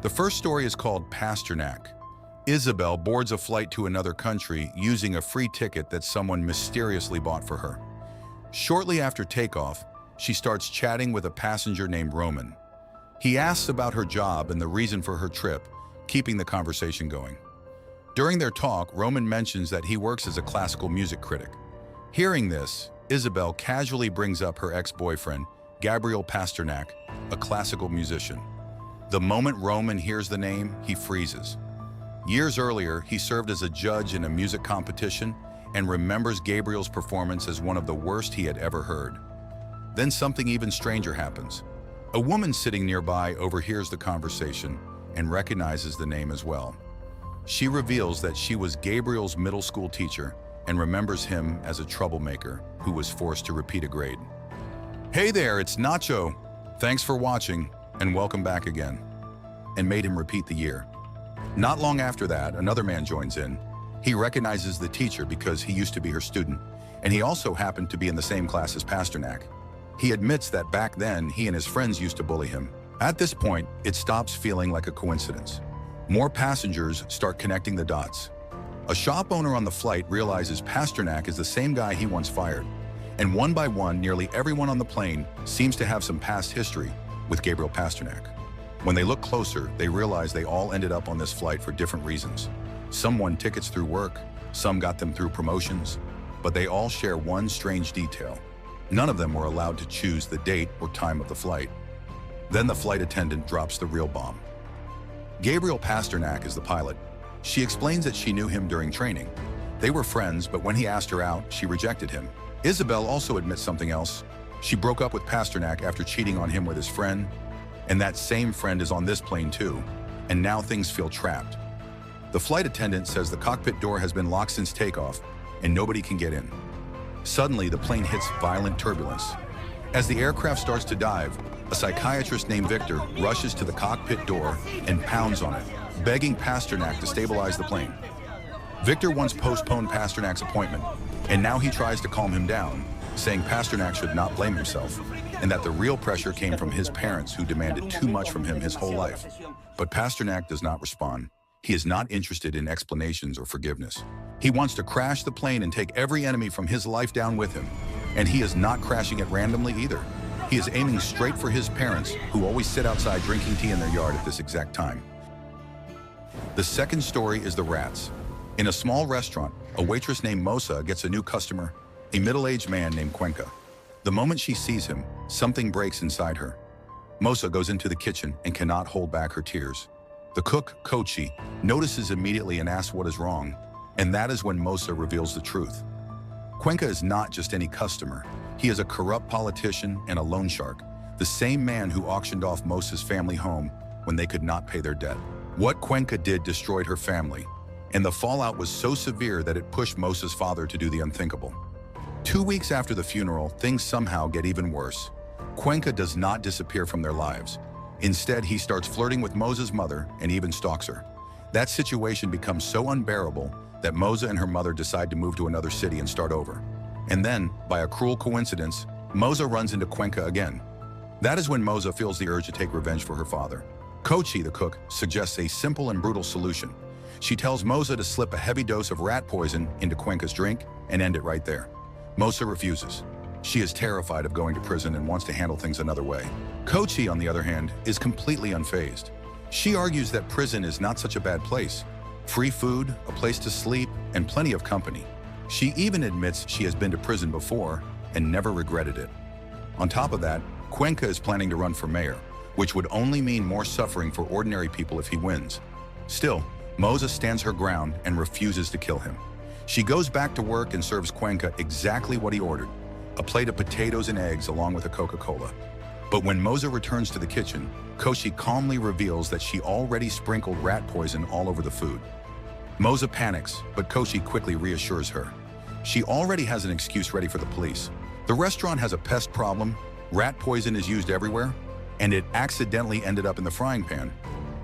The first story is called Pasternak. Isabel boards a flight to another country using a free ticket that someone mysteriously bought for her. Shortly after takeoff, she starts chatting with a passenger named Roman. He asks about her job and the reason for her trip, keeping the conversation going. During their talk, Roman mentions that he works as a classical music critic. Hearing this, Isabel casually brings up her ex-boyfriend, Gabriel Pasternak, a classical musician. The moment Roman hears the name, he freezes. Years earlier, he served as a judge in a music competition and remembers Gabriel's performance as one of the worst he had ever heard. Then something even stranger happens. A woman sitting nearby overhears the conversation and recognizes the name as well. She reveals that she was Gabriel's middle school teacher and remembers him as a troublemaker who was forced to repeat a grade. "Hey there, it's Nacho. Thanks for watching and welcome back again," and made him repeat the year. Not long after that, another man joins in. He recognizes the teacher because he used to be her student, and he also happened to be in the same class as Pasternak. He admits that back then, he and his friends used to bully him. At this point, it stops feeling like a coincidence. More passengers start connecting the dots. A shop owner on the flight realizes Pasternak is the same guy he once fired, and one by one, nearly everyone on the plane seems to have some past history with Gabriel Pasternak. When they look closer, they realize they all ended up on this flight for different reasons. Some won tickets through work, some got them through promotions, but they all share one strange detail. None of them were allowed to choose the date or time of the flight. Then the flight attendant drops the real bomb. Gabriel Pasternak is the pilot. She explains that she knew him during training. They were friends, but when he asked her out, she rejected him. Isabel also admits something else. She broke up with Pasternak after cheating on him with his friend, and that same friend is on this plane too, and now things feel trapped. The flight attendant says the cockpit door has been locked since takeoff, and nobody can get in. Suddenly, the plane hits violent turbulence. As the aircraft starts to dive, a psychiatrist named Victor rushes to the cockpit door and pounds on it, begging Pasternak to stabilize the plane. Victor once postponed Pasternak's appointment, and now he tries to calm him down, saying Pasternak should not blame himself, and that the real pressure came from his parents who demanded too much from him his whole life. But Pasternak does not respond. He is not interested in explanations or forgiveness. He wants to crash the plane and take every enemy from his life down with him. And he is not crashing it randomly either. He is aiming straight for his parents, who always sit outside drinking tea in their yard at this exact time. The second story is the rats. In a small restaurant, a waitress named Mosa gets a new customer, a middle-aged man named Cuenca. The moment she sees him, something breaks inside her. Mosa goes into the kitchen and cannot hold back her tears. The cook, Kochi, notices immediately and asks what is wrong, and that is when Mosa reveals the truth. Cuenca is not just any customer. He is a corrupt politician and a loan shark, the same man who auctioned off Mosa's family home when they could not pay their debt. What Cuenca did destroyed her family, and the fallout was so severe that it pushed Mosa's father to do the unthinkable. 2 weeks after the funeral, things somehow get even worse. Cuenca does not disappear from their lives. Instead, he starts flirting with Mosa's mother and even stalks her. That situation becomes so unbearable that Mosa and her mother decide to move to another city and start over. And then, by a cruel coincidence, Mosa runs into Cuenca again. That is when Mosa feels the urge to take revenge for her father. Kochi, the cook, suggests a simple and brutal solution. She tells Mosa to slip a heavy dose of rat poison into Cuenca's drink and end it right there. Mosa refuses. She is terrified of going to prison and wants to handle things another way. Kochi, on the other hand, is completely unfazed. She argues that prison is not such a bad place. Free food, a place to sleep, and plenty of company. She even admits she has been to prison before and never regretted it. On top of that, Cuenca is planning to run for mayor, which would only mean more suffering for ordinary people if he wins. Still, Mosa stands her ground and refuses to kill him. She goes back to work and serves Cuenca exactly what he ordered, a plate of potatoes and eggs along with a Coca-Cola. But when Mosa returns to the kitchen, Kochi calmly reveals that she already sprinkled rat poison all over the food. Mosa panics, but Kochi quickly reassures her. She already has an excuse ready for the police. The restaurant has a pest problem, rat poison is used everywhere, and it accidentally ended up in the frying pan.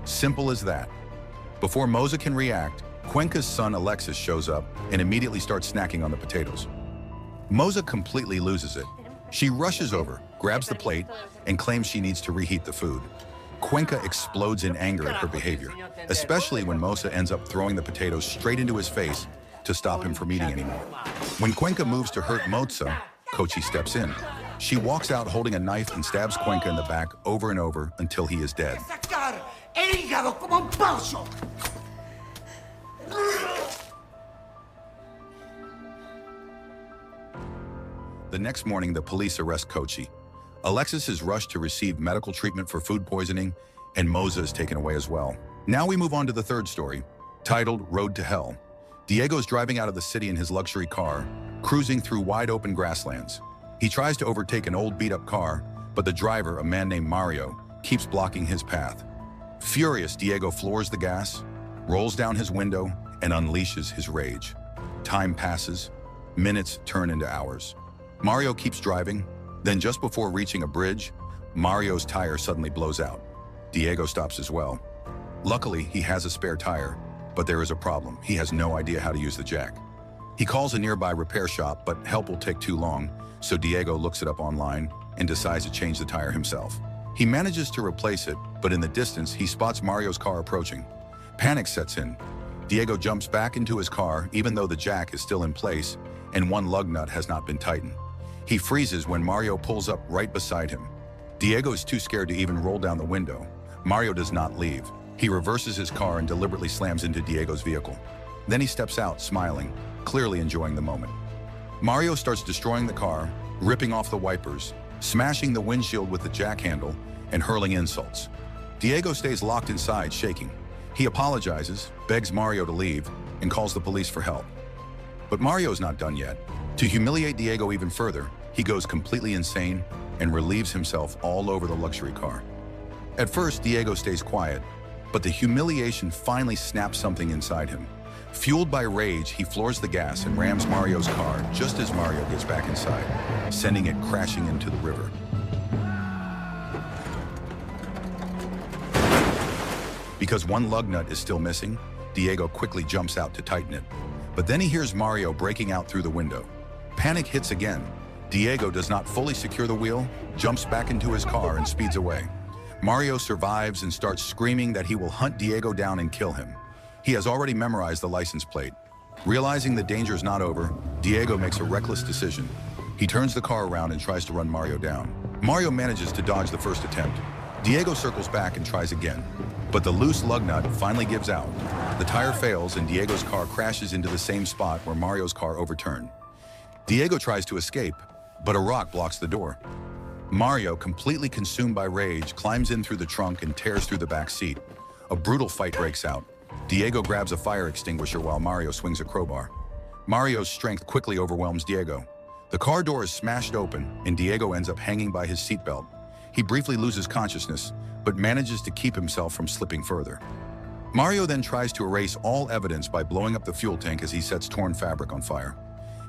Simple as that. Before Mosa can react, Cuenca's son Alexis shows up and immediately starts snacking on the potatoes. Mosa completely loses it. She rushes over, grabs the plate, and claims she needs to reheat the food. Cuenca explodes in anger at her behavior, especially when Mosa ends up throwing the potatoes straight into his face to stop him from eating anymore. When Cuenca moves to hurt Mosa, Cochi steps in. She walks out holding a knife and stabs Cuenca in the back over and over until he is dead. The next morning, the police arrest Cochi. Alexis is rushed to receive medical treatment for food poisoning, and Mosa is taken away as well. Now we move on to the third story, titled Road to Hell. Diego is driving out of the city in his luxury car, cruising through wide-open grasslands. He tries to overtake an old beat-up car, but the driver, a man named Mario, keeps blocking his path. Furious, Diego floors the gas, rolls down his window, and unleashes his rage. Time passes. Minutes turn into hours. Mario keeps driving. Then just before reaching a bridge, Mario's tire suddenly blows out. Diego stops as well. Luckily, he has a spare tire, but there is a problem. He has no idea how to use the jack. He calls a nearby repair shop, but help will take too long, so Diego looks it up online and decides to change the tire himself. He manages to replace it, but in the distance, he spots Mario's car approaching. Panic sets in. Diego jumps back into his car, even though the jack is still in place and one lug nut has not been tightened. He freezes when Mario pulls up right beside him. Diego is too scared to even roll down the window. Mario does not leave. He reverses his car and deliberately slams into Diego's vehicle. Then he steps out, smiling, clearly enjoying the moment. Mario starts destroying the car, ripping off the wipers, smashing the windshield with the jack handle, and hurling insults. Diego stays locked inside, shaking. He apologizes, begs Mario to leave, and calls the police for help. But Mario's not done yet. To humiliate Diego even further, he goes completely insane and relieves himself all over the luxury car. At first, Diego stays quiet, but the humiliation finally snaps something inside him. Fueled by rage, he floors the gas and rams Mario's car just as Mario gets back inside, sending it crashing into the river. Because one lug nut is still missing, Diego quickly jumps out to tighten it. But then he hears Mario breaking out through the window. Panic hits again. Diego does not fully secure the wheel, jumps back into his car and speeds away. Mario survives and starts screaming that he will hunt Diego down and kill him. He has already memorized the license plate. Realizing the danger is not over, Diego makes a reckless decision. He turns the car around and tries to run Mario down. Mario manages to dodge the first attempt. Diego circles back and tries again, but the loose lug nut finally gives out. The tire fails and Diego's car crashes into the same spot where Mario's car overturned. Diego tries to escape, but a rock blocks the door. Mario, completely consumed by rage, climbs in through the trunk and tears through the back seat. A brutal fight breaks out. Diego grabs a fire extinguisher while Mario swings a crowbar. Mario's strength quickly overwhelms Diego. The car door is smashed open and Diego ends up hanging by his seatbelt. He briefly loses consciousness, but manages to keep himself from slipping further. Mario then tries to erase all evidence by blowing up the fuel tank as he sets torn fabric on fire.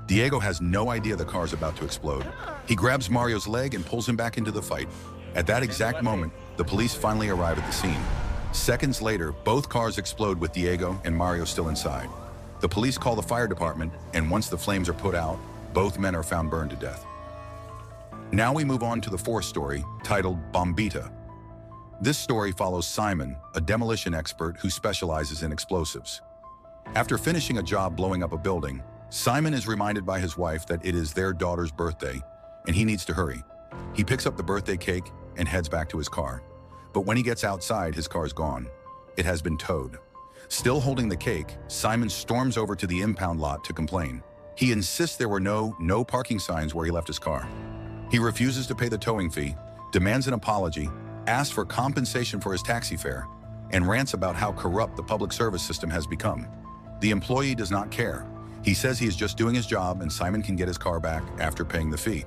Diego has no idea the car is about to explode. He grabs Mario's leg and pulls him back into the fight. At that exact moment, the police finally arrive at the scene. Seconds later, both cars explode with Diego and Mario still inside. The police call the fire department, and once the flames are put out, both men are found burned to death. Now we move on to the fourth story, titled Bombita. This story follows Simon, a demolition expert who specializes in explosives. After finishing a job blowing up a building, Simon is reminded by his wife that it is their daughter's birthday, and he needs to hurry. He picks up the birthday cake and heads back to his car. But when he gets outside, his car is gone. It has been towed. Still holding the cake, Simon storms over to the impound lot to complain. He insists there were no parking signs where he left his car. He refuses to pay the towing fee, demands an apology, asks for compensation for his taxi fare, and rants about how corrupt the public service system has become. The employee does not care. He says he is just doing his job and Simon can get his car back after paying the fee.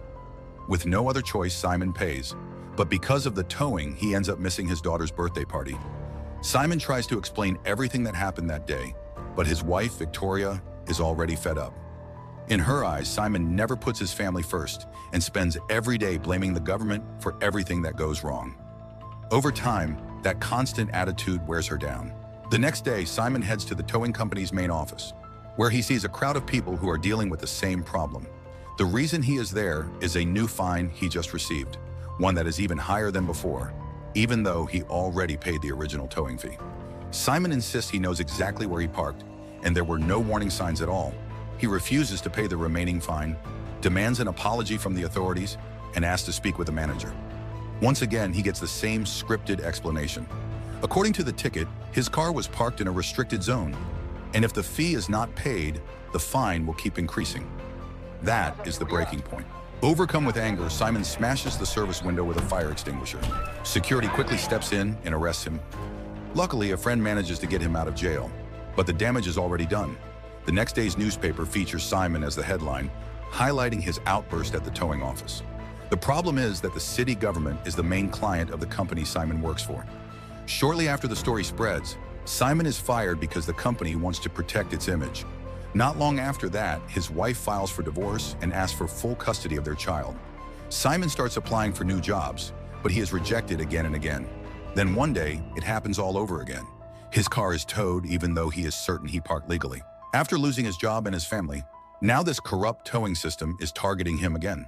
With no other choice, Simon pays. But because of the towing, he ends up missing his daughter's birthday party. Simon tries to explain everything that happened that day, but his wife, Victoria, is already fed up. In her eyes, Simon never puts his family first and spends every day blaming the government for everything that goes wrong. Over time, that constant attitude wears her down. The next day, Simon heads to the towing company's main office, where he sees a crowd of people who are dealing with the same problem. The reason he is there is a new fine he just received, one that is even higher than before. even though he already paid the original towing fee. Simon insists he knows exactly where he parked, and there were no warning signs at all. He refuses to pay the remaining fine, demands an apology from the authorities, and asks to speak with the manager. Once again, he gets the same scripted explanation. According to the ticket, his car was parked in a restricted zone, and if the fee is not paid, the fine will keep increasing. That is the breaking point. Overcome with anger, Simon smashes the service window with a fire extinguisher. Security quickly steps in and arrests him. Luckily, a friend manages to get him out of jail, but the damage is already done. The next day's newspaper features Simon as the headline, highlighting his outburst at the towing office. The problem is that the city government is the main client of the company Simon works for. Shortly after the story spreads, Simon is fired because the company wants to protect its image. Not long after that, his wife files for divorce and asks for full custody of their child. Simon starts applying for new jobs, but he is rejected again and again. Then one day, it happens all over again. His car is towed even though he is certain he parked legally. After losing his job and his family, now this corrupt towing system is targeting him again.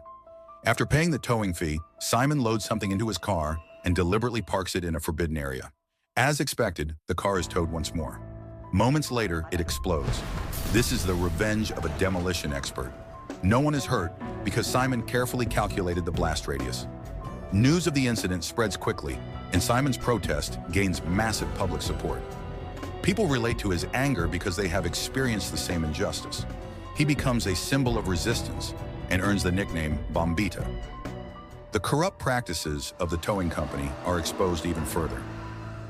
After paying the towing fee, Simon loads something into his car and deliberately parks it in a forbidden area. As expected, the car is towed once more. Moments later, it explodes. This is the revenge of a demolition expert. No one is hurt because Simon carefully calculated the blast radius. News of the incident spreads quickly, and Simon's protest gains massive public support. People relate to his anger because they have experienced the same injustice. He becomes a symbol of resistance and earns the nickname Bombita. The corrupt practices of the towing company are exposed even further.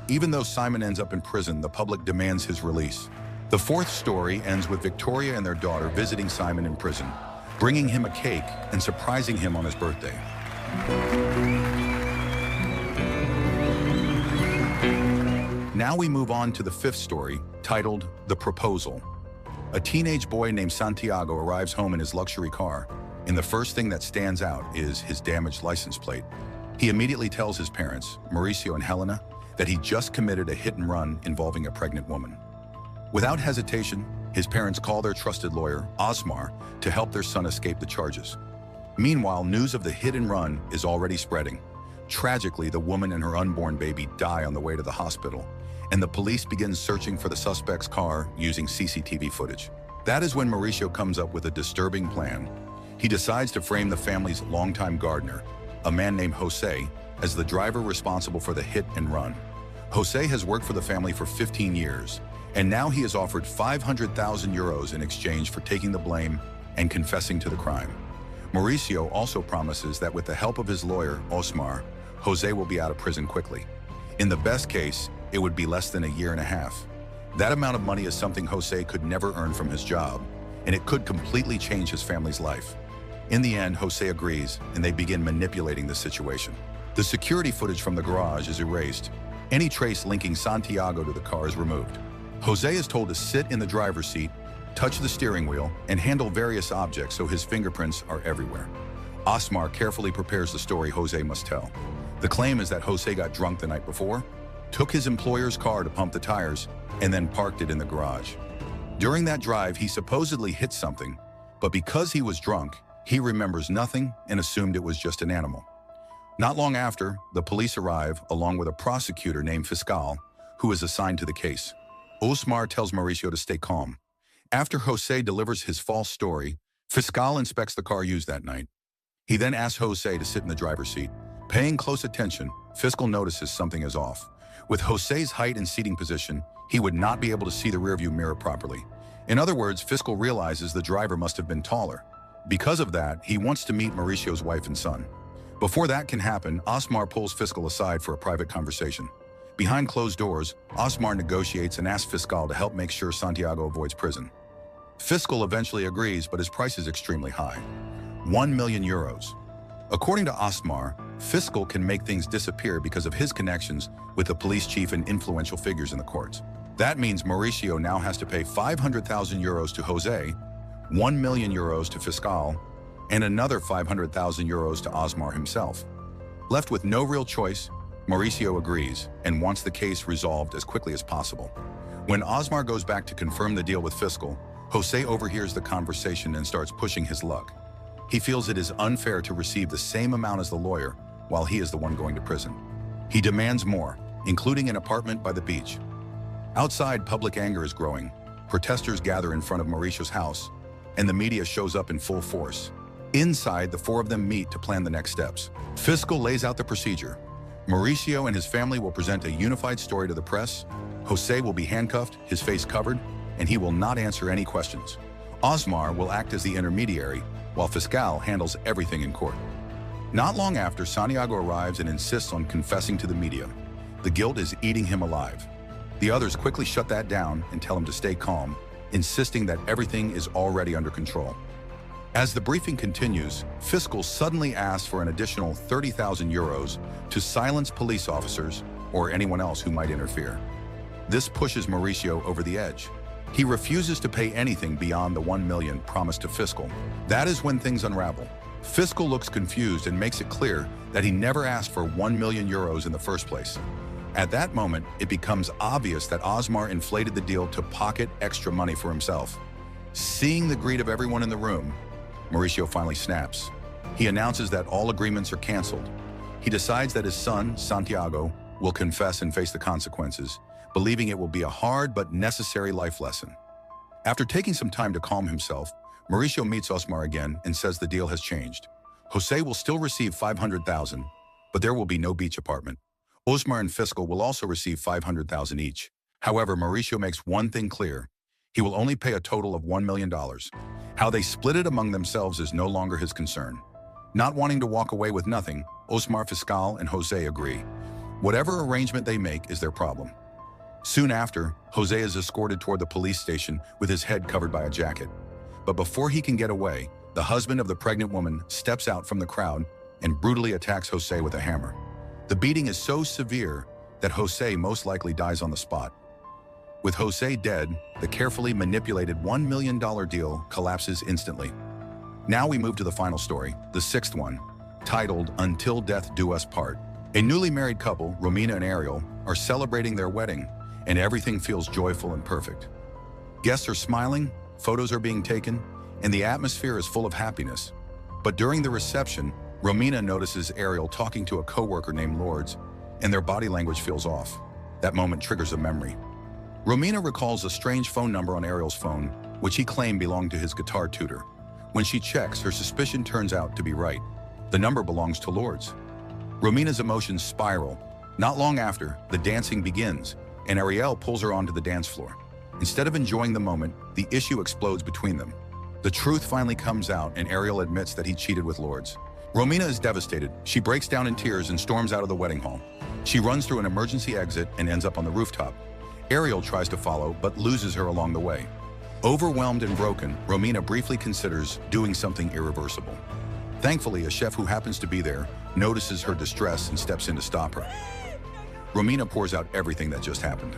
Even though Simon ends up in prison, the public demands his release. The fourth story ends with Victoria and their daughter visiting Simon in prison, bringing him a cake and surprising him on his birthday. Now we move on to the fifth story, titled The Proposal. A teenage boy named Santiago arrives home in his luxury car, and the first thing that stands out is his damaged license plate. He immediately tells his parents, Mauricio and Helena, that he just committed a hit and run involving a pregnant woman. Without hesitation, his parents call their trusted lawyer, Osmar, to help their son escape the charges. Meanwhile, news of the hit and run is already spreading. Tragically, the woman and her unborn baby die on the way to the hospital, and the police begin searching for the suspect's car using CCTV footage. That is when Mauricio comes up with a disturbing plan. He decides to frame the family's longtime gardener, a man named Jose, as the driver responsible for the hit and run. Jose has worked for the family for 15 years, and now he is offered 500,000 euros in exchange for taking the blame and confessing to the crime. Mauricio also promises that with the help of his lawyer, Osmar, Jose will be out of prison quickly. In the best case, it would be less than a year and a half. That amount of money is something Jose could never earn from his job, and it could completely change his family's life. In the end, Jose agrees, and they begin manipulating the situation. The security footage from the garage is erased. Any trace linking Santiago to the car is removed. Jose is told to sit in the driver's seat, touch the steering wheel, and handle various objects so his fingerprints are everywhere. Osmar carefully prepares the story Jose must tell. The claim is that Jose got drunk the night before, took his employer's car to pump the tires, and then parked it in the garage. During that drive, he supposedly hit something, but because he was drunk, he remembers nothing and assumed it was just an animal. Not long after, the police arrive along with a prosecutor named Fiscal, who is assigned to the case. Osmar tells Mauricio to stay calm. After Jose delivers his false story, Fiscal inspects the car used that night. He then asks Jose to sit in the driver's seat. Paying close attention, Fiscal notices something is off. With Jose's height and seating position, he would not be able to see the rearview mirror properly. In other words, Fiscal realizes the driver must have been taller. Because of that, he wants to meet Mauricio's wife and son. Before that can happen, Osmar pulls Fiscal aside for a private conversation. Behind closed doors, Osmar negotiates and asks Fiscal to help make sure Santiago avoids prison. Fiscal eventually agrees, but his price is extremely high, 1 million euros. According to Osmar, Fiscal can make things disappear because of his connections with the police chief and influential figures in the courts. That means Mauricio now has to pay 500,000 euros to Jose, 1 million euros to Fiscal, and another 500,000 euros to Osmar himself. Left with no real choice, Mauricio agrees and wants the case resolved as quickly as possible. When Osmar goes back to confirm the deal with Fiscal, Jose overhears the conversation and starts pushing his luck. He feels it is unfair to receive the same amount as the lawyer while he is the one going to prison. He demands more, including an apartment by the beach. Outside, public anger is growing. Protesters gather in front of Mauricio's house, and the media shows up in full force. Inside, the four of them meet to plan the next steps. Fiscal lays out the procedure. Mauricio and his family will present a unified story to the press. Jose will be handcuffed, his face covered, and he will not answer any questions. Osmar will act as the intermediary, while Fiscal handles everything in court. Not long after, Santiago arrives and insists on confessing to the media. The guilt is eating him alive. The others quickly shut that down and tell him to stay calm, insisting that everything is already under control. As the briefing continues, Fiscal suddenly asks for an additional 30,000 euros to silence police officers or anyone else who might interfere. This pushes Mauricio over the edge. He refuses to pay anything beyond the 1 million promised to Fiscal. That is when things unravel. Fiscal looks confused and makes it clear that he never asked for 1 million euros in the first place. At that moment, it becomes obvious that Osmar inflated the deal to pocket extra money for himself. Seeing the greed of everyone in the room, Mauricio finally snaps. He announces that all agreements are canceled. He decides that his son, Santiago, will confess and face the consequences, believing it will be a hard but necessary life lesson. After taking some time to calm himself, Mauricio meets Osmar again and says the deal has changed. Jose will still receive 500,000, but there will be no beach apartment. Osmar and Fiscal will also receive 500,000 each. However, Mauricio makes one thing clear. He will only pay a total of $1 million. How they split it among themselves is no longer his concern. Not wanting to walk away with nothing, Osmar, Fiscal, and Jose agree. Whatever arrangement they make is their problem. Soon after, Jose is escorted toward the police station with his head covered by a jacket. But before he can get away, the husband of the pregnant woman steps out from the crowd and brutally attacks Jose with a hammer. The beating is so severe that Jose most likely dies on the spot. With Jose dead, the carefully manipulated $1 million deal collapses instantly. Now we move to the final story, the sixth one, titled Until Death Do Us Part. A newly married couple, Romina and Ariel, are celebrating their wedding, and everything feels joyful and perfect. Guests are smiling, photos are being taken, and the atmosphere is full of happiness. But during the reception, Romina notices Ariel talking to a coworker named Lourdes, and their body language feels off. That moment triggers a memory. Romina recalls a strange phone number on Ariel's phone, which he claimed belonged to his guitar tutor. When she checks, her suspicion turns out to be right. The number belongs to Lourdes. Romina's emotions spiral. Not long after, the dancing begins, and Ariel pulls her onto the dance floor. Instead of enjoying the moment, the issue explodes between them. The truth finally comes out, and Ariel admits that he cheated with Lourdes. Romina is devastated. She breaks down in tears and storms out of the wedding hall. She runs through an emergency exit and ends up on the rooftop. Ariel tries to follow, but loses her along the way. Overwhelmed and broken, Romina briefly considers doing something irreversible. Thankfully, a chef who happens to be there notices her distress and steps in to stop her. Romina pours out everything that just happened.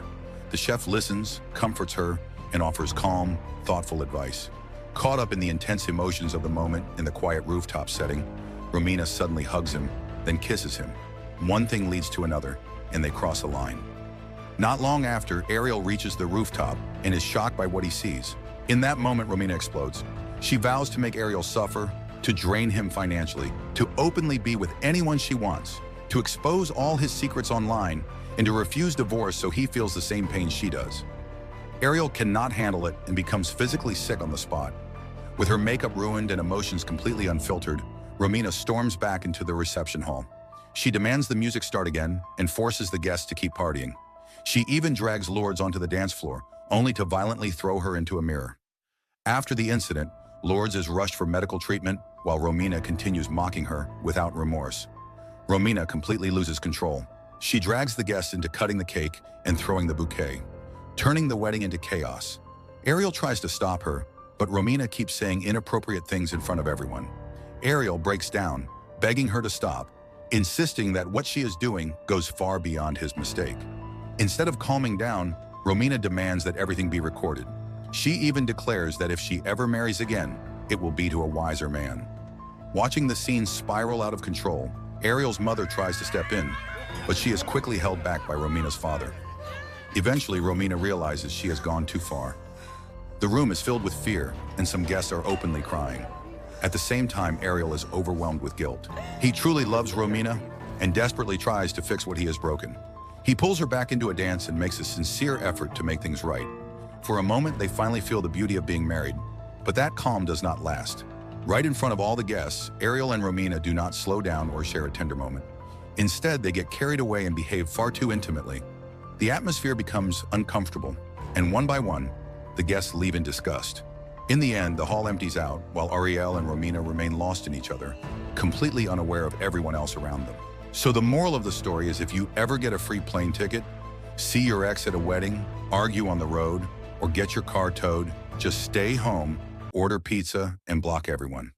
The chef listens, comforts her, and offers calm, thoughtful advice. Caught up in the intense emotions of the moment in the quiet rooftop setting, Romina suddenly hugs him, then kisses him. One thing leads to another, and they cross a line. Not long after, Ariel reaches the rooftop and is shocked by what he sees. In that moment, Romina explodes. She vows to make Ariel suffer, to drain him financially, to openly be with anyone she wants, to expose all his secrets online, and to refuse divorce so he feels the same pain she does. Ariel cannot handle it and becomes physically sick on the spot. With her makeup ruined and emotions completely unfiltered, Romina storms back into the reception hall. She demands the music start again and forces the guests to keep partying. She even drags Lourdes onto the dance floor, only to violently throw her into a mirror. After the incident, Lourdes is rushed for medical treatment while Romina continues mocking her without remorse. Romina completely loses control. She drags the guests into cutting the cake and throwing the bouquet, turning the wedding into chaos. Ariel tries to stop her, but Romina keeps saying inappropriate things in front of everyone. Ariel breaks down, begging her to stop, insisting that what she is doing goes far beyond his mistake. Instead of calming down, Romina demands that everything be recorded. She even declares that if she ever marries again, it will be to a wiser man. Watching the scene spiral out of control, Ariel's mother tries to step in, but she is quickly held back by Romina's father. Eventually, Romina realizes she has gone too far. The room is filled with fear, and some guests are openly crying. At the same time, Ariel is overwhelmed with guilt. He truly loves Romina, and desperately tries to fix what he has broken. He pulls her back into a dance and makes a sincere effort to make things right. For a moment, they finally feel the beauty of being married, but that calm does not last. Right in front of all the guests, Ariel and Romina do not slow down or share a tender moment. Instead, they get carried away and behave far too intimately. The atmosphere becomes uncomfortable, and one by one, the guests leave in disgust. In the end, the hall empties out, while Ariel and Romina remain lost in each other, completely unaware of everyone else around them. So the moral of the story is, if you ever get a free plane ticket, see your ex at a wedding, argue on the road, or get your car towed, just stay home, order pizza, and block everyone.